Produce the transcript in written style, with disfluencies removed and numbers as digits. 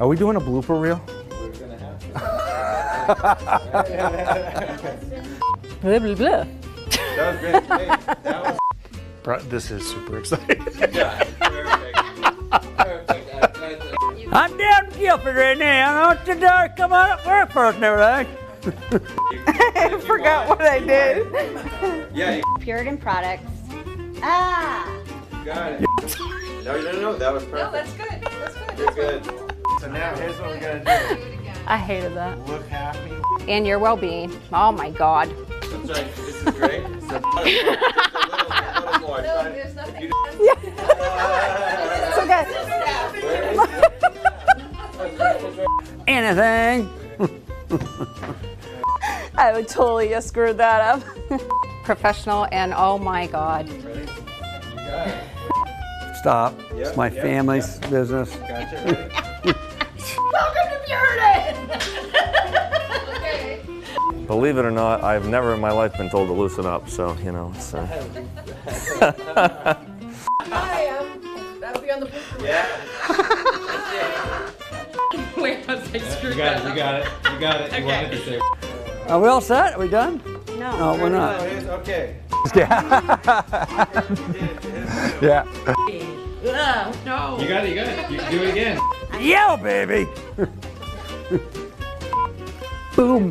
Are we doing a blooper reel? We're gonna have to. Blah, blah, blah. That was great. Hey, that was This is super exciting. yeah, perfect. Perfect. I'm down in Guilford right now. I want you to come on up work for us and everything. I forgot what I did. Yeah, you Puritan products. Ah! got it. No, that was perfect. No, that's good. That's good. You're good. So now here's what we gotta do. I hated that. Look happy. And your well-being. Oh my God. That's right. This is great. So, a little more. No, there's nothing. It's okay. Anything. I would totally have screwed that up. Professional and oh my God. You got it. Stop. Yep, It's my yep, family's business. Gotcha. Ready? Welcome to Puritan! Okay. Believe it or not, I've never in my life been told to loosen up, so, you know, it's... Hi, that'll be on the blooper. Yeah. Wait, I was like, screw You got it. You got it. You got it. You wanted to say. Are we all set? Are we done? No. No, we're No, not. here's, okay. Yeah. Yeah. No. You got it. You got it. You can do it again. Yo, baby. Boom.